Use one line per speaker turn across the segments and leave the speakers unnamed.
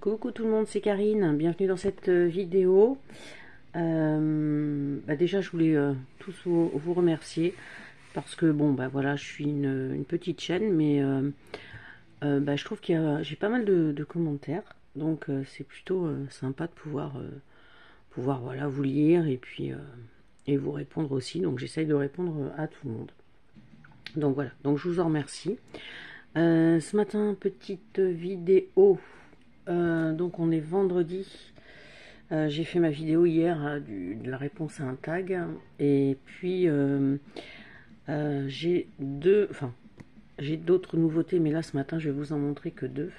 Coucou tout le monde, c'est Karine, bienvenue dans cette vidéo. Déjà je voulais tous vous remercier parce que bon voilà, je suis une petite chaîne, mais je trouve j'ai pas mal de commentaires, donc c'est plutôt sympa de pouvoir voilà, vous lire et puis et vous répondre aussi, donc j'essaye de répondre à tout le monde. Donc voilà, donc je vous en remercie. Ce matin, petite vidéo. Donc on est vendredi. J'ai fait ma vidéo hier de la réponse à un tag. Et puis j'ai d'autres nouveautés, mais là ce matin je vais vous en montrer que deux.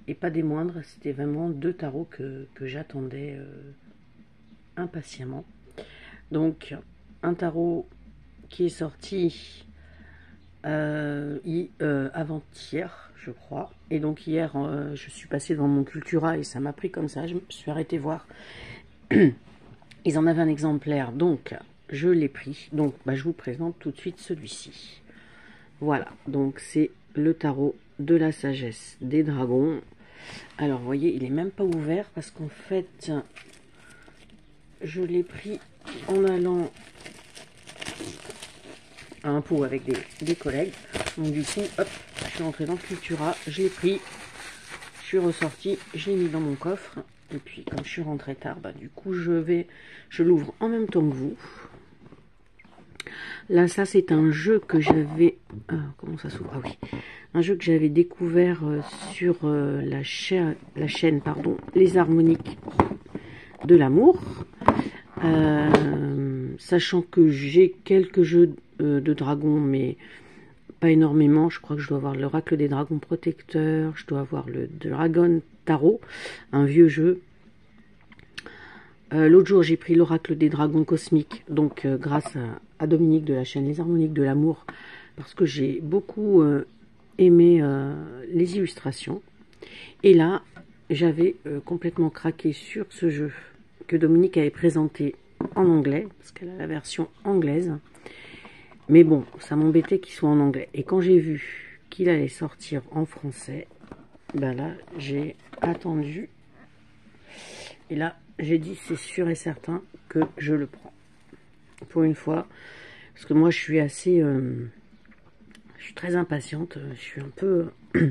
Et pas des moindres, c'était vraiment deux tarots que j'attendais impatiemment. Donc un tarot qui est sorti avant-hier, je crois. Et donc hier, je suis passée devant mon Cultura et ça m'a pris comme ça. Je me suis arrêtée voir. Ils en avaient un exemplaire, donc je l'ai pris. Donc je vous présente tout de suite celui-ci. Voilà, donc c'est le tarot de la sagesse des dragons. Alors, vous voyez, il est même pas ouvert parce qu'en fait, je l'ai pris en allant à un pot avec des collègues. Donc du coup, hop, je suis entrée dans le Cultura, je l'ai pris, je suis ressortie, je l'ai mis dans mon coffre. Et puis comme je suis rentrée tard, du coup je l'ouvre en même temps que vous. Là, ça c'est un jeu que j'avais, comment ça s'ouvre? Ah oui, un jeu que j'avais découvert sur la chaîne, pardon, Les Harmoniques de l'amour. Sachant que j'ai quelques jeux de dragons, mais pas énormément. Je crois que je dois avoir l'Oracle des Dragons Protecteurs, je dois avoir le Dragon Tarot, un vieux jeu. L'autre jour, j'ai pris l'Oracle des Dragons Cosmiques, donc grâce à Dominique de la chaîne Les Harmoniques de l'amour, parce que j'ai beaucoup aimé les illustrations. Et là, j'avais complètement craqué sur ce jeu que Dominique avait présenté en anglais, parce qu'elle a la version anglaise. Mais bon, ça m'embêtait qu'il soit en anglais. Et quand j'ai vu qu'il allait sortir en français, là, j'ai attendu. Et là, j'ai dit, c'est sûr et certain que je le prends. Pour une fois. Parce que moi, je suis assez... je suis très impatiente. Je suis un peu, un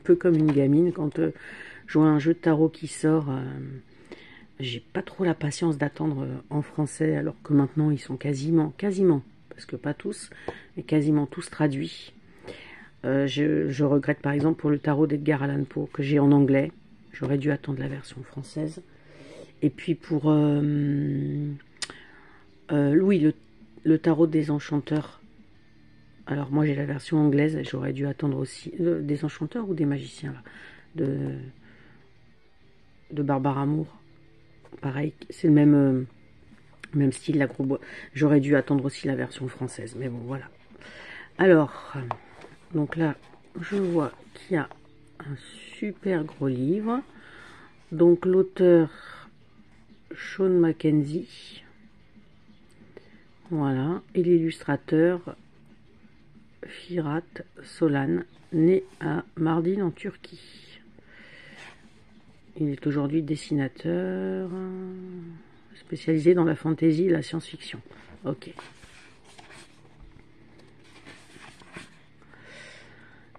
peu comme une gamine. Quand je vois un jeu de tarot qui sort, j'ai pas trop la patience d'attendre en français. Alors que maintenant, ils sont quasiment... parce que pas tous, mais quasiment tous traduits. Je regrette par exemple pour le tarot d'Edgar Allan Poe que j'ai en anglais. J'aurais dû attendre la version française. Et puis pour Louis, le tarot des enchanteurs. Alors moi j'ai la version anglaise, j'aurais dû attendre aussi. Des enchanteurs ou des magiciens là, de Barbare Amour. Pareil, c'est le même... même style, la gros bois. J'aurais dû attendre aussi la version française. Mais bon, voilà. Alors, donc là, je vois qu'il y a un super gros livre. Donc, l'auteur, Sean Mackenzie. Voilà. Et l'illustrateur, Firat Solan, né à Mardin en Turquie. Il est aujourd'hui dessinateur... spécialisé dans la fantasy et la science-fiction. Ok.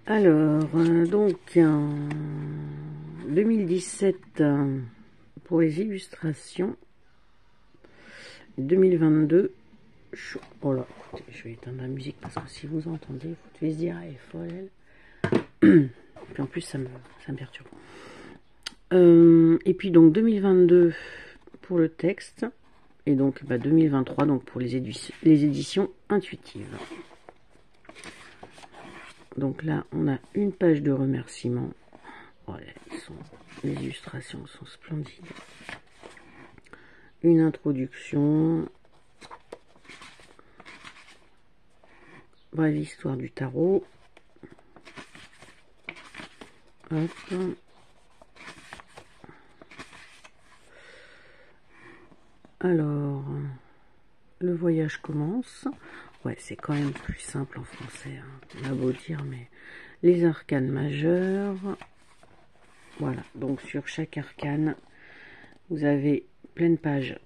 Alors, donc, en 2017 pour les illustrations. 2022. Oh là, je vais éteindre la musique parce que si vous entendez, vous devez se dire, elle est folle, elle. Puis en plus, ça me perturbe. Et puis donc 2022 pour le texte, et donc 2023 donc pour les éditions intuitives. Donc là on a une page de remerciements. Ouais, les illustrations sont splendides. Une introduction. Bref, l'histoire du tarot. Hop. Alors, le voyage commence. Ouais, c'est quand même plus simple en français. On a beau dire, mais les arcanes majeures. Voilà, donc sur chaque arcane, vous avez pleine page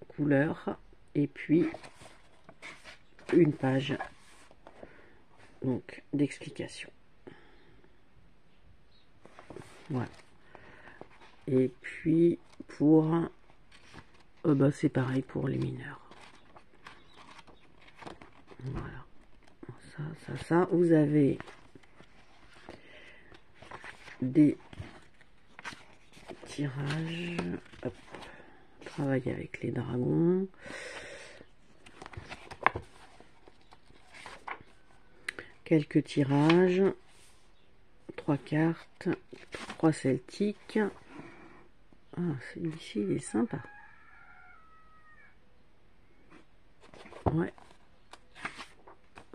couleur et puis une page donc d'explication. Voilà. Et puis pour bah, c'est pareil pour les mineurs. Voilà. Ça. Vous avez des tirages. Hop. Travailler avec les dragons. Quelques tirages. 3 cartes. 3 celtiques. Ah, celui-ci, il est sympa. Ouais.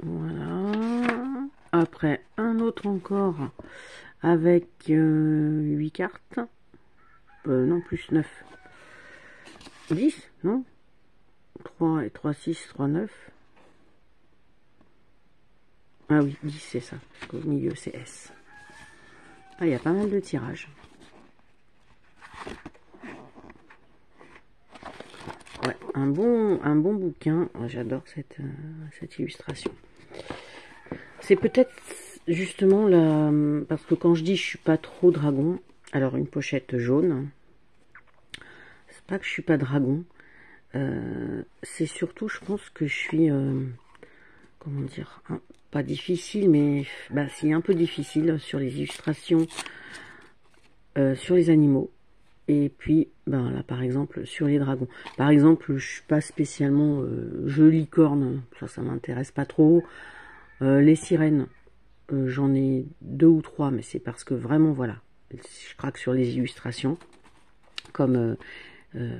Voilà. Après, un autre encore avec 8 cartes. Non, plus 9. 10, non 3 et 3, 6, 3, 9. Ah oui, 10, c'est ça. Parce qu'au milieu, c'est S. Ah, il y a pas mal de tirages. Ouais, un bon bouquin. J'adore cette illustration. C'est peut-être justement là, parce que quand je dis je suis pas trop dragon, alors une pochette jaune, c'est pas que je suis pas dragon, c'est surtout, je pense que je suis, comment dire, hein, pas difficile, mais bah, c'est un peu difficile sur les illustrations, sur les animaux. Et puis, ben là, par exemple, sur les dragons. Par exemple, je suis pas spécialement jeu licorne, ça m'intéresse pas trop. Les sirènes, j'en ai 2 ou 3, mais c'est parce que vraiment, voilà, je craque sur les illustrations. Comme le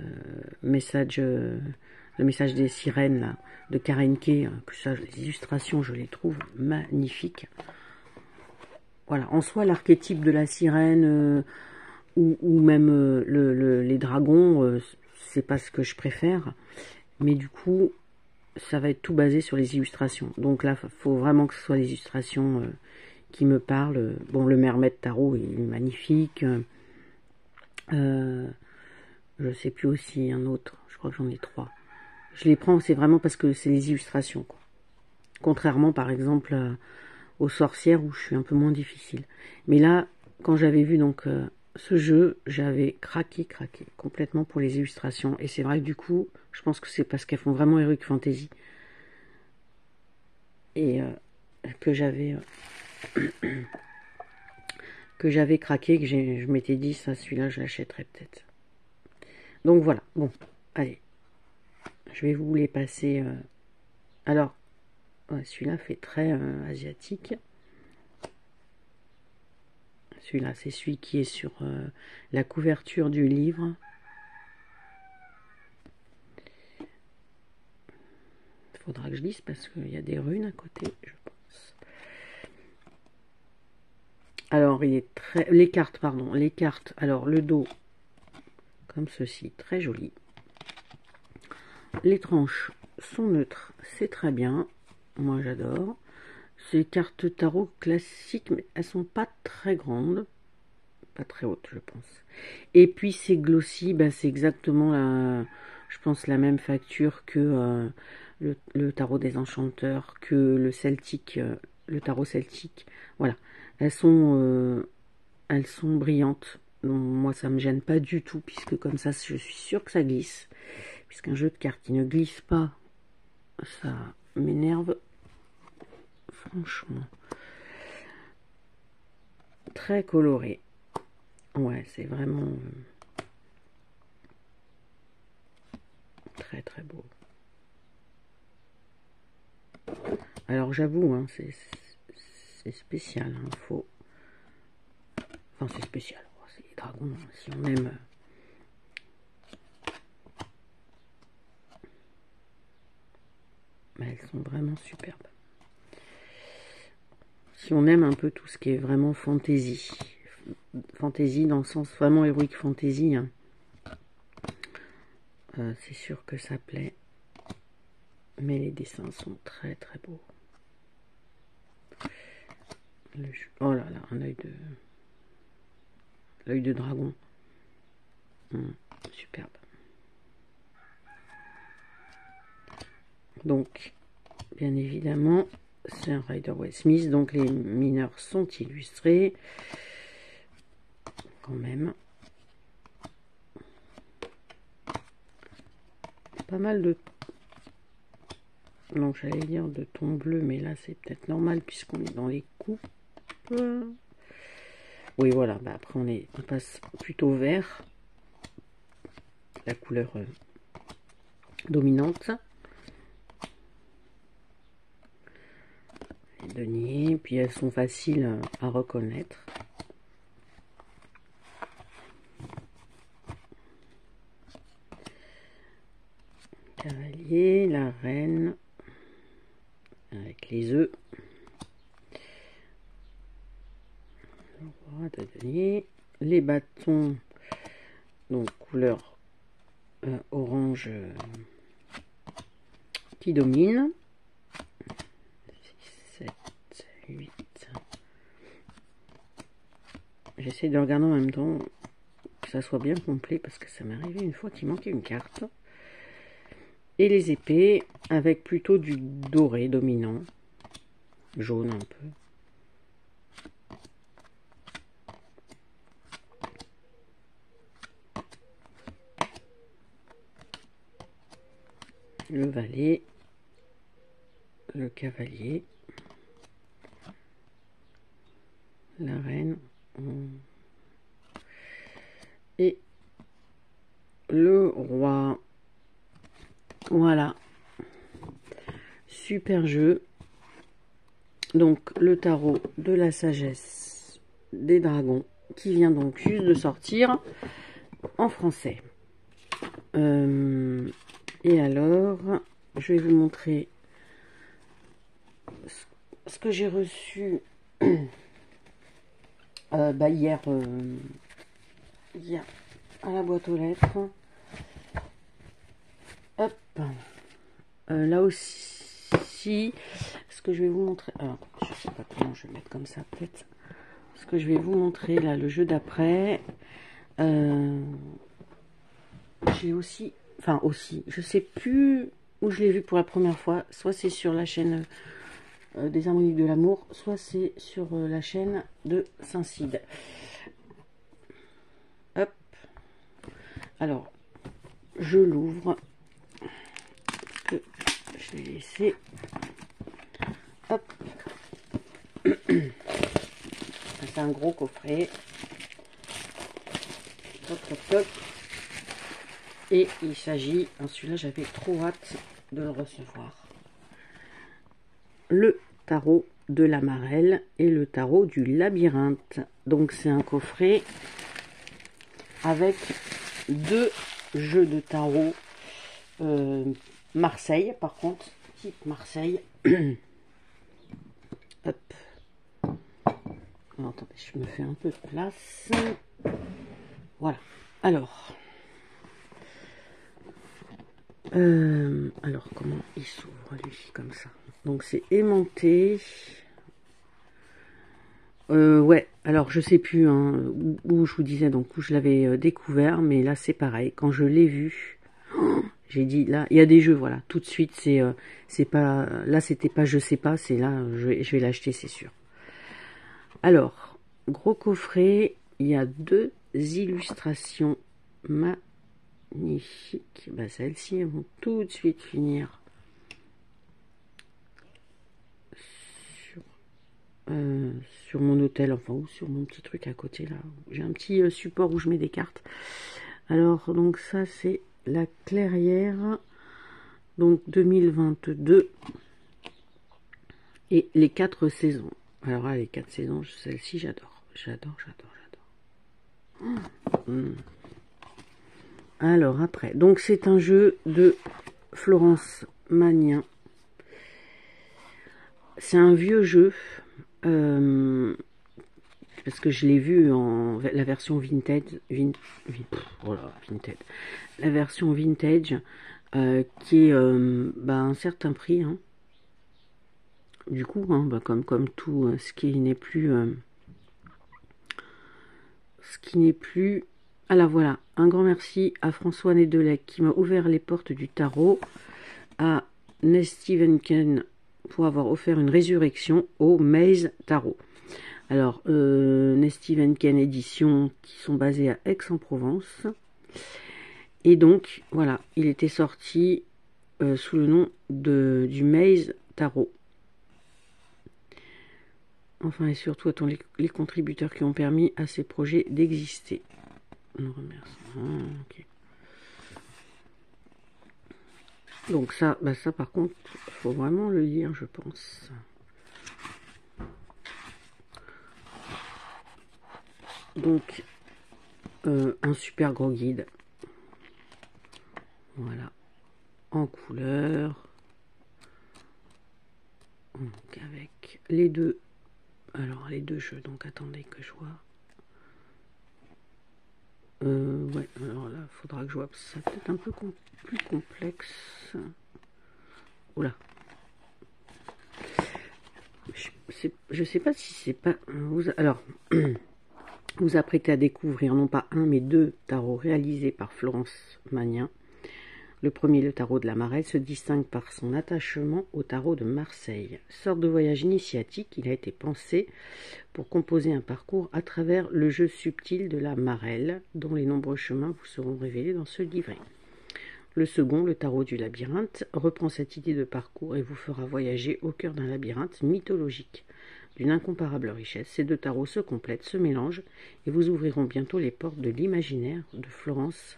message des sirènes, là, de Karen Kay, que ça, les illustrations, je les trouve magnifiques. Voilà, en soi, l'archétype de la sirène... ou même les dragons, c'est pas ce que je préfère, mais du coup ça va être tout basé sur les illustrations. Donc là, il faut vraiment que ce soit les illustrations qui me parlent. Bon, le Mermaid Tarot est magnifique. Je sais plus aussi un autre, je crois que j'en ai 3. Je les prends, c'est vraiment parce que c'est les illustrations, quoi. Contrairement par exemple aux sorcières où je suis un peu moins difficile. Mais là, quand j'avais vu donc ce jeu, j'avais craqué complètement pour les illustrations. Et c'est vrai que du coup, je pense que c'est parce qu'elles font vraiment Heroic Fantasy. Et que j'avais craqué, que je m'étais dit, ça, celui-là, je l'achèterais peut-être. Donc voilà, bon, allez. Je vais vous les passer. Alors, ouais, celui-là fait très asiatique. Celui-là, c'est celui qui est sur la couverture du livre. Il faudra que je lise parce qu'il y a des runes à côté, je pense. Alors, il est très... Les cartes, pardon. Les cartes. Alors, le dos, comme ceci, très joli. Les tranches sont neutres, c'est très bien. Moi, j'adore. Ces cartes tarot classiques, mais elles sont pas très grandes. Pas très hautes, je pense. Et puis, c'est glossy, ben, c'est exactement, je pense, la même facture que le tarot des enchanteurs, que le celtique, le tarot celtique. Voilà. Elles sont brillantes. Donc, moi, ça me gêne pas du tout, puisque comme ça, je suis sûre que ça glisse. Puisqu'un jeu de cartes qui ne glisse pas, ça m'énerve. Franchement. Très coloré. Ouais, c'est vraiment très très beau. Alors j'avoue, hein, c'est spécial. Hein, faut... Enfin, c'est spécial. Oh, c'est les dragons, hein, si on aime. Mais elles sont vraiment superbes. Si on aime un peu tout ce qui est vraiment fantasy. Fantasy dans le sens vraiment héroïque fantasy. Hein. C'est sûr que ça plaît. Mais les dessins sont très très beaux. Oh là là, un œil de... l'œil de dragon. Superbe. Donc, bien évidemment, c'est un Rider-Waite Smith, donc les mineurs sont illustrés, quand même. Pas mal de... Donc j'allais dire de ton bleu, mais là c'est peut-être normal puisqu'on est dans les coupes. Oui, voilà, bah après on passe plutôt vert, la couleur dominante. Les deniers, puis elles sont faciles à reconnaître. Cavalier, la reine, avec les œufs. Le roi de denier. Les bâtons, donc couleur orange qui domine. 6, 7, 8. J'essaie de regarder en même temps que ça soit bien complet parce que ça m'est arrivé une fois qu'il manquait une carte. Et les épées avec plutôt du doré dominant, jaune un peu. Le valet, le cavalier, la reine et le roi. Voilà, super jeu. Donc le tarot de la sagesse des dragons qui vient donc juste de sortir en français. Et alors, je vais vous montrer ce que j'ai reçu hier à la boîte aux lettres. Hop, là aussi, ce que je vais vous montrer. Alors, je sais pas comment je vais mettre comme ça, peut-être. Ce que je vais vous montrer là, le jeu d'après. J'ai aussi, je sais plus où je l'ai vu pour la première fois. Soit c'est sur la chaîne des Harmoniques de l'amour, soit c'est sur la chaîne de Saint-Cide. Hop. Alors, je l'ouvre. Je vais laisser. Hop. C'est un gros coffret. Top, top, top. Et il s'agit, celui-là j'avais trop hâte de le recevoir. Le tarot de la Marelle et le tarot du labyrinthe. Donc c'est un coffret avec 2 jeux de tarot Marseille, par contre, type Marseille. Hop. Alors, attendez, je me fais un peu de place. Voilà. Alors, comment il s'ouvre lui comme ça? Donc c'est aimanté. Ouais, alors je sais plus hein, où je vous disais, donc où je l'avais découvert, mais là c'est pareil. Quand je l'ai vu, j'ai dit là, il y a des jeux, voilà, tout de suite c'est pas, là c'était pas je sais pas, c'est là je vais l'acheter, c'est sûr. Alors, gros coffret, il y a 2 illustrations magnifiques. Bah, celles-ci elles vont tout de suite finir sur mon hôtel, enfin, ou sur mon petit truc à côté là. J'ai un petit support où je mets des cartes. Alors, donc ça c'est la clairière, donc 2022, et les 4 saisons. Alors là, les 4 saisons, celle-ci j'adore, j'adore. Alors après, donc c'est un jeu de Florence Magnin. C'est un vieux jeu, parce que je l'ai vu en la version vintage, la version vintage, qui est un certain prix. Hein. Du coup, hein, comme tout ce qui n'est plus ce qui n'est plus... Alors voilà, un grand merci à François Nedelec qui m'a ouvert les portes du tarot, à Ness Stevenken pour avoir offert une résurrection au Maze Tarot. Alors, Ness Stevenken éditions qui sont basées à Aix-en-Provence. Et donc, voilà, il était sorti sous le nom du Maze Tarot. Enfin, et surtout à tous les contributeurs qui ont permis à ces projets d'exister. Nous remercions. Ok. Donc ça, bah ça par contre, faut vraiment le lire, je pense. Donc, un super gros guide. Voilà. En couleur. Donc avec les deux. Alors les deux jeux, donc attendez que je vois. Ouais, alors là, faudra que je vois, ça peut-être un peu plus complexe. Oula. Je sais pas si c'est pas... Alors, vous apprêtez à découvrir non pas un, mais deux tarots réalisés par Florence Magnin. Le premier, le tarot de la Marelle, se distingue par son attachement au tarot de Marseille. Sorte de voyage initiatique, il a été pensé pour composer un parcours à travers le jeu subtil de la Marelle, dont les nombreux chemins vous seront révélés dans ce livret. Le second, le tarot du labyrinthe, reprend cette idée de parcours et vous fera voyager au cœur d'un labyrinthe mythologique d'une incomparable richesse. Ces deux tarots se complètent, se mélangent et vous ouvriront bientôt les portes de l'imaginaire de Florence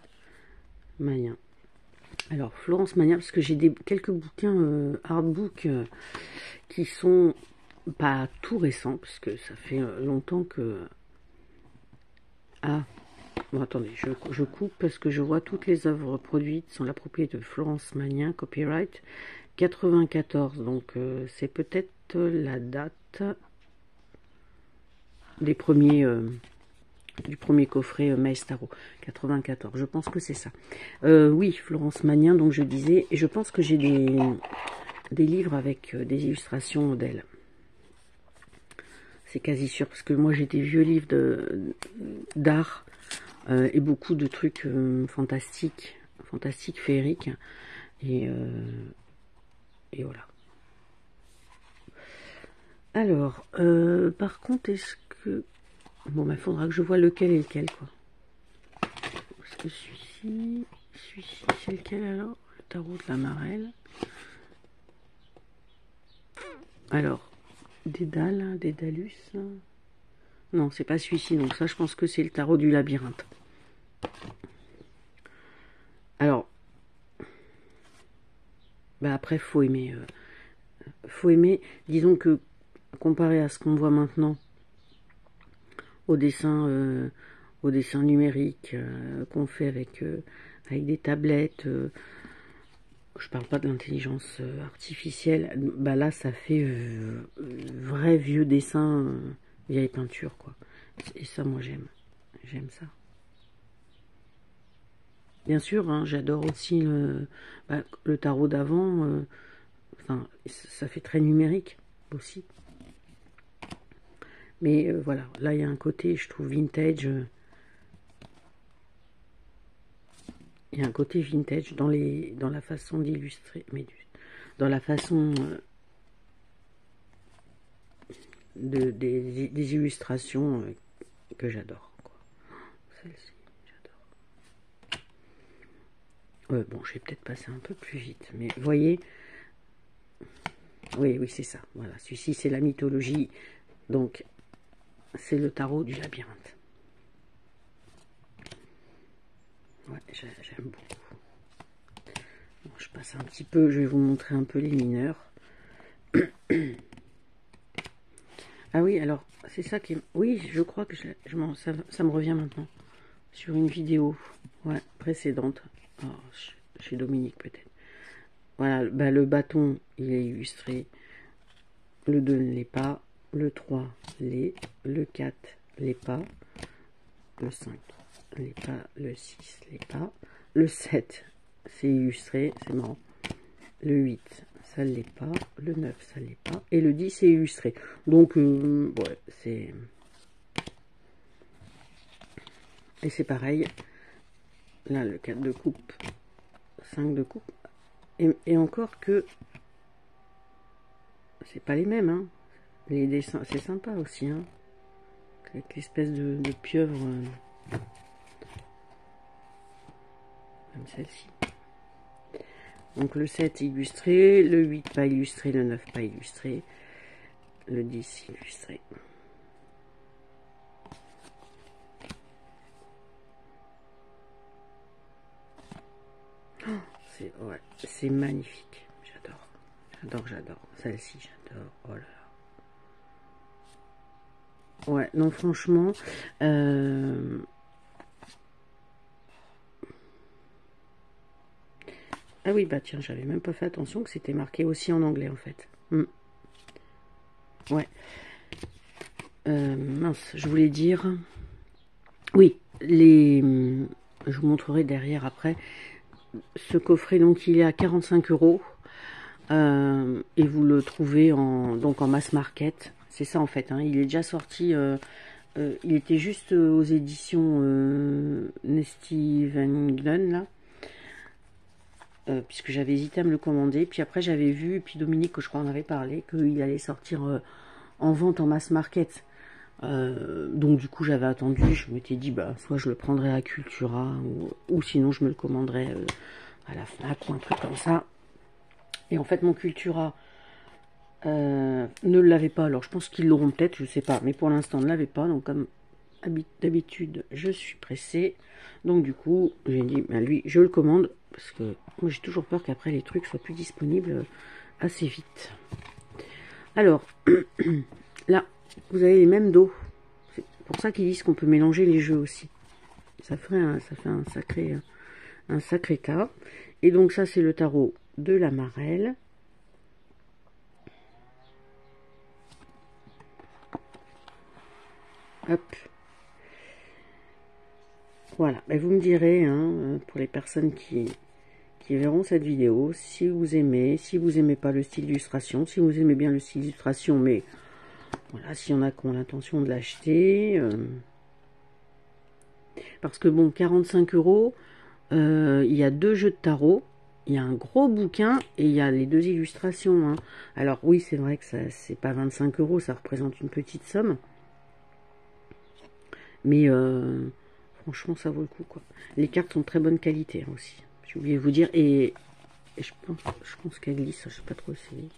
Magnin. Alors, Florence Magnin, parce que j'ai quelques bouquins artbook qui sont pas tout récents, parce que ça fait longtemps que... Ah, bon, attendez, je coupe parce que je vois toutes les œuvres produites sont la propriété de Florence Magnin, copyright 94, donc c'est peut-être la date des premiers... du premier coffret Maze Tarot 94, je pense que c'est ça. Oui, Florence Magnin, donc je disais, et je pense que j'ai des livres avec des illustrations d'elle. C'est quasi sûr, parce que moi j'ai des vieux livres d'art et beaucoup de trucs fantastiques, féeriques, et voilà. Alors, par contre, est-ce que... Bon, il faudra que je vois lequel est lequel, quoi. Parce que celui-ci, c'est lequel alors? Le tarot de la Marelle. Alors, Dédalus. Non, c'est pas celui-ci, donc ça, je pense que c'est le tarot du labyrinthe. Alors, bah après, faut aimer. Disons que, comparé à ce qu'on voit maintenant, au dessin numérique qu'on fait avec des tablettes, je parle pas de l'intelligence artificielle, bah là ça fait vrai vieux dessin, vieille peinture quoi. Et ça moi j'aime ça. Bien sûr, hein, j'adore aussi le tarot d'avant, enfin ça fait très numérique aussi. Mais voilà, là il y a un côté, je trouve, vintage. Il y a un côté vintage dans la façon d'illustrer, mais dans la façon des illustrations que j'adore. Celle-ci, j'adore. Bon, je vais peut-être passer un peu plus vite, mais vous voyez, oui, c'est ça. Voilà, celui-ci c'est la mythologie, donc c'est le tarot du labyrinthe. Ouais, j'aime beaucoup. Bon, je passe un petit peu, je vais vous montrer un peu les mineurs. Ah oui, alors, c'est ça qui est... Oui, je crois que ça me revient maintenant. Sur une vidéo, ouais, précédente. Oh, chez Dominique peut-être. Voilà, bah, le bâton, il est illustré. Le 2 ne l'est pas. Le 3 l'est. Le 4 l'est pas. Le 5 l'est pas. Le 6 l'est pas. Le 7, c'est illustré, c'est marrant. Le 8, ça ne l'est pas. Le 9, ça ne l'est pas. Et le 10, c'est illustré. Donc, ouais, c'est... Et c'est pareil. Là, le 4 de coupe, 5 de coupe. Et encore que c'est pas les mêmes. Hein. Les dessins, c'est sympa aussi. Hein. Avec l'espèce de pieuvre. Comme celle-ci. Donc le 7 illustré, le 8 pas illustré, le 9 pas illustré, le 10 illustré. Oh, c'est magnifique. J'adore. J'adore. Celle-ci, j'adore. Oh là là. Ouais, non, franchement. Ah oui, bah tiens, j'avais même pas fait attention que c'était marqué aussi en anglais, en fait. Ouais. Mince, je voulais dire... Oui, je vous montrerai derrière après. Ce coffret, donc, il est à 45 €. Et vous le trouvez donc en mass market. C'est ça, en fait. Hein. Il est déjà sorti... il était juste aux éditions Nesty Van Glen, là. Puisque j'avais hésité à me le commander. Puis après, j'avais vu, et puis Dominique, je crois, en avait parlé, qu'il allait sortir en vente en mass market. Donc du coup, j'avais attendu. Je m'étais dit, bah, soit je le prendrais à Cultura, ou sinon je me le commanderais à la Fnac ou un truc comme ça. Et en fait, mon Cultura ne l'avait pas. Alors, je pense qu'ils l'auront peut-être, je sais pas. Mais pour l'instant, ne l'avait pas. Donc, comme d'habitude, je suis pressée. Donc du coup, j'ai dit, bah, lui, je le commande. Parce que moi, j'ai toujours peur qu'après, les trucs soient plus disponibles assez vite. Alors, là, vous avez les mêmes dos. C'est pour ça qu'ils disent qu'on peut mélanger les jeux aussi. Ça fait un sacré tas. Et donc, ça, c'est le tarot de la Marelle. Hop. Voilà. Ben, vous me direz, hein, pour les personnes qui verront cette vidéo, si vous aimez pas le style d'illustration, si vous aimez bien le style d'illustration, mais voilà, s'il y en a qui ont l'intention de l'acheter, parce que bon, 45 €, il y a 2 jeux de tarot, il y a un gros bouquin et il y a les 2 illustrations. Hein. Alors oui, c'est vrai que c'est pas 25 €, ça représente une petite somme, mais franchement, ça vaut le coup, quoi. Les cartes sont de très bonne qualité hein, aussi. J'ai oublié de vous dire, et je pense qu'elle glisse, je sais pas trop si...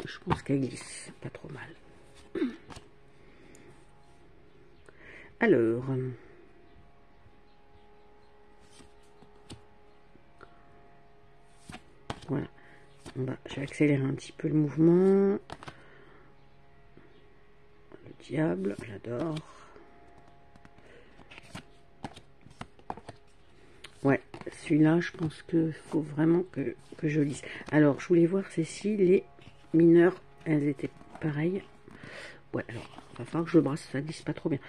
Je pense qu'elle glisse pas trop mal. Alors... Voilà. Je vais accélérer un petit peu le mouvement. Le diable, j'adore. Ouais, celui-là, je pense qu'il faut vraiment que je lise. Alors, je voulais voir, Cécile, les mineurs, elles étaient pareilles. Ouais, alors, il va falloir que je le brasse, ça glisse pas trop bien.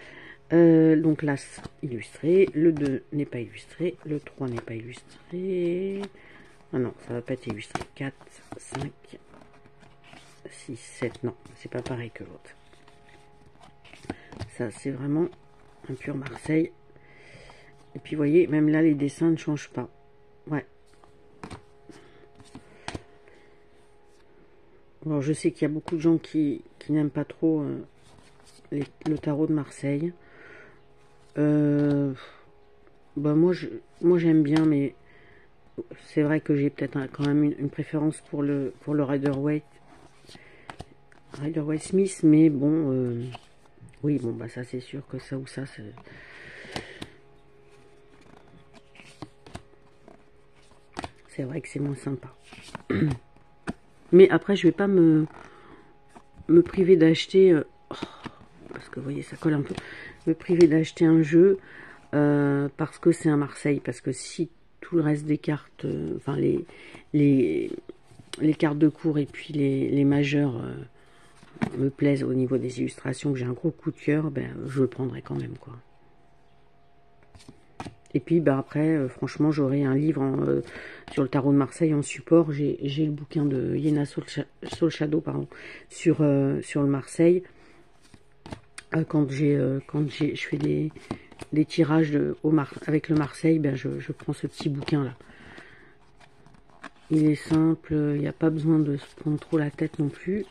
Donc, l'As illustré, le 2 n'est pas illustré, le 3 n'est pas illustré. Ah non, ça va pas être illustré. 4, 5, 6, 7, non, c'est pas pareil que l'autre. Ça, c'est vraiment un pur Marseille. Et puis, vous voyez, même là, les dessins ne changent pas. Ouais. Bon, je sais qu'il y a beaucoup de gens qui n'aiment pas trop le tarot de Marseille. Bah, moi, j'aime bien, mais c'est vrai que j'ai peut-être quand même une préférence pour le Rider-Waite Smith, mais bon, oui, bon, bah ça, c'est sûr que ça ou ça, c'est vrai que c'est moins sympa. Mais après, je vais pas me priver d'acheter, parce que vous voyez, ça colle un peu, me priver d'acheter un jeu parce que c'est un Marseille, parce que si tout le reste des cartes, enfin les cartes de cours et puis les majeurs me plaisent au niveau des illustrations, que j'ai un gros coup de cœur, ben je le prendrai quand même, quoi. Et puis bah après, franchement, j'aurai un livre sur le tarot de Marseille en support. J'ai le bouquin de Yena Soul Shadow, pardon, sur le Marseille. Quand je fais des tirages avec le Marseille, ben je prends ce petit bouquin là. Il est simple, il n'y a pas besoin de se prendre trop la tête non plus.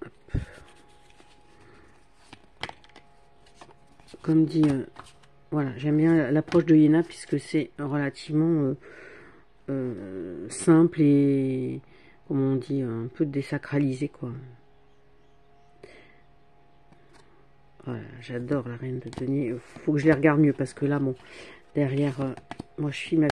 Hop. Comme dit, voilà, j'aime bien l'approche de Iéna puisque c'est relativement simple et, comme on dit, un peu désacralisé, quoi. Voilà, j'adore la reine de denier. Faut que je les regarde mieux parce que là, bon, derrière, moi je filme